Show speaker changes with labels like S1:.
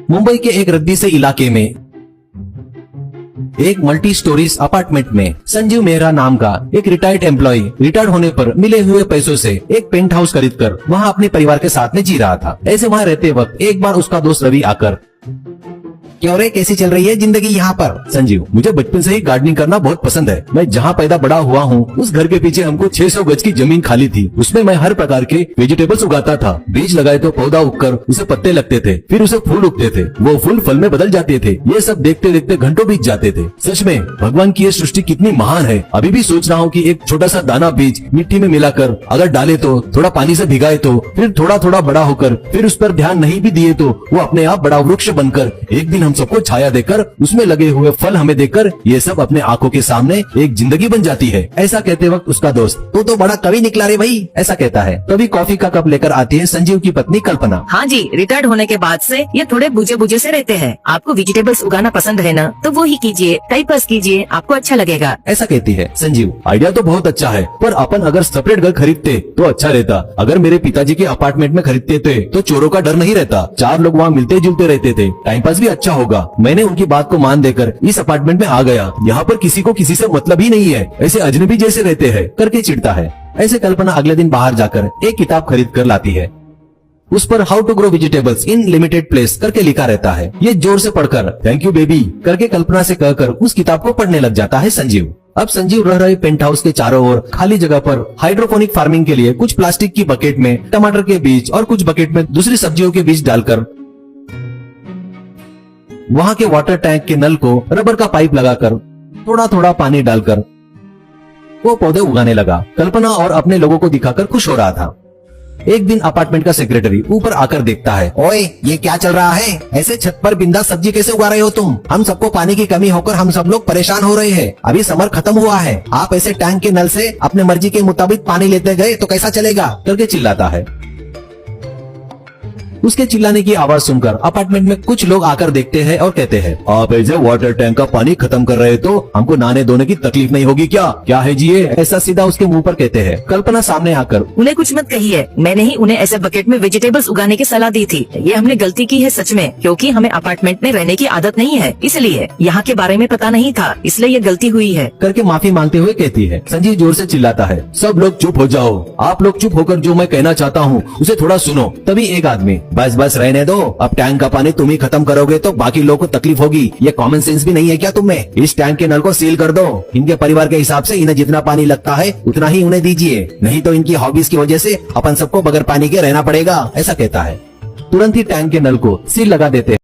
S1: मुंबई के एक रद्दी से इलाके में एक मल्टी स्टोरीज अपार्टमेंट में संजीव मेहरा नाम का एक रिटायर्ड एम्प्लॉय रिटायर्ड होने पर मिले हुए पैसों से एक पेंट हाउस खरीदकर वहां अपने परिवार के साथ में जी रहा था। ऐसे वहां रहते वक्त एक बार उसका दोस्त रवि आकर, क्यों रे, कैसी चल रही है जिंदगी यहाँ पर?
S2: संजीव, मुझे बचपन से ही गार्डनिंग करना बहुत पसंद है। मैं जहाँ पैदा बड़ा हुआ हूँ उस घर के पीछे हमको 600 गज की जमीन खाली थी। उसमें मैं हर प्रकार के वेजिटेबल्स उगाता था। बीज लगाए तो पौधा उगकर उसे पत्ते लगते थे, फिर उसे फूल उगते थे, वो फूल फल में बदल जाते थे। ये सब देखते देखते घंटों बीत जाते थे। सच में भगवान की ये सृष्टि कितनी महान है। अभी भी सोच रहा हूँ कि एक छोटा सा दाना बीज मिट्टी में मिलाकर अगर डाले तो, थोड़ा पानी से भिगाए तो, फिर थोड़ा थोड़ा बड़ा होकर, फिर उस पर ध्यान नहीं भी दिए तो वो अपने आप बड़ा वृक्ष बनकर एक दिन हम सबको छाया देकर उसमें लगे हुए फल हमें देकर ये सब अपने आंखों के सामने एक जिंदगी बन जाती है। ऐसा कहते वक्त उसका दोस्त,
S1: तू तो बड़ा कवि निकला रे भाई, ऐसा कहता है। तभी कॉफी का कप लेकर आती है संजीव की पत्नी कल्पना।
S3: हाँ जी, रिटायर्ड होने के बाद से ये थोड़े बुझे बुझे से रहते हैं। आपको वेजिटेबल्स उगाना पसंद है ना, तो वो ही कीजिए, टाइम पास कीजिए, आपको अच्छा लगेगा,
S1: ऐसा कहती है।
S2: संजीव, आइडिया तो बहुत अच्छा है, पर अपन अगर सेपरेट घर खरीदते तो अच्छा रहता। अगर मेरे पिताजी के अपार्टमेंट में खरीदते थे तो चोरों का डर नहीं रहता, 4 लोग वहाँ मिलते जुलते रहते थे, टाइम पास भी अच्छा होगा। मैंने उनकी बात को मान देकर इस अपार्टमेंट में आ गया। यहाँ पर किसी को किसी से मतलब ही नहीं है, ऐसे अजनबी जैसे रहते हैं करके चिढ़ता है।
S1: ऐसे कल्पना अगले दिन बाहर जाकर एक किताब खरीद कर लाती है। उस पर how to grow vegetables in limited place करके लिखा रहता है। ये जोर से पढ़कर थैंक यू बेबी करके कल्पना से कहकर उस किताब को पढ़ने लग जाता है संजीव। अब संजीव रह रहे पेंट हाउस के चारों ओर खाली जगह पर हाइड्रोपोनिक फार्मिंग के लिए कुछ प्लास्टिक की बकेट में टमाटर के बीज और कुछ बकेट में दूसरी सब्जियों के बीज डालकर वहाँ के वाटर टैंक के नल को रबर का पाइप लगाकर थोड़ा थोड़ा पानी डालकर वो पौधे उगाने लगा। कल्पना और अपने लोगों को दिखाकर खुश हो रहा था। एक दिन अपार्टमेंट का सेक्रेटरी ऊपर आकर देखता है, ओए ये क्या चल रहा है? ऐसे छत पर बिंदास सब्जी कैसे उगा रहे हो तुम? हम सबको पानी की कमी होकर हम सब लोग परेशान हो रहे हैं। अभी समर खत्म हुआ है, आप ऐसे टैंक के नल से अपने मर्जी के मुताबिक पानी लेते गए तो कैसा चलेगा? करके चिल्लाता है। उसके चिल्लाने की आवाज सुनकर अपार्टमेंट में कुछ लोग आकर देखते हैं और कहते हैं,
S2: आप ऐसे वाटर टैंक का पानी खत्म कर रहे तो हमको नहाने धोने की तकलीफ नहीं होगी क्या? क्या है जी ये?
S1: ऐसा सीधा उसके मुंह पर कहते हैं। कल्पना सामने आकर,
S3: उन्हें कुछ मत कहिए, मैंने ही उन्हें ऐसे बकेट में वेजिटेबल्स उगाने की सलाह दी थी। ये हमने गलती की है सच में, क्योंकि हमें अपार्टमेंट में रहने की आदत नहीं है, इसलिए यहाँ के बारे में पता नहीं था, इसलिए ये गलती हुई है
S1: करके माफी मांगते हुए कहती है।
S2: संजीव जोर से चिल्लाता है, सब लोग चुप हो जाओ। आप लोग चुप होकर जो मैं कहना चाहता हूँ उसे थोड़ा सुनो।
S1: तभी एक आदमी,
S2: बस बस रहने दो, अब टैंक का पानी तुम ही खत्म करोगे तो बाकी लोगों को तकलीफ होगी।
S1: ये कॉमन सेंस भी नहीं है क्या तुम्हें? इस टैंक के नल को सील कर दो। इनके परिवार के हिसाब से इन्हें जितना पानी लगता है उतना ही उन्हें दीजिए, नहीं तो इनकी हॉबीज की वजह से अपन सबको बगैर पानी के रहना पड़ेगा, ऐसा कहता है। तुरंत ही टैंक के नल को सील लगा देते हैं।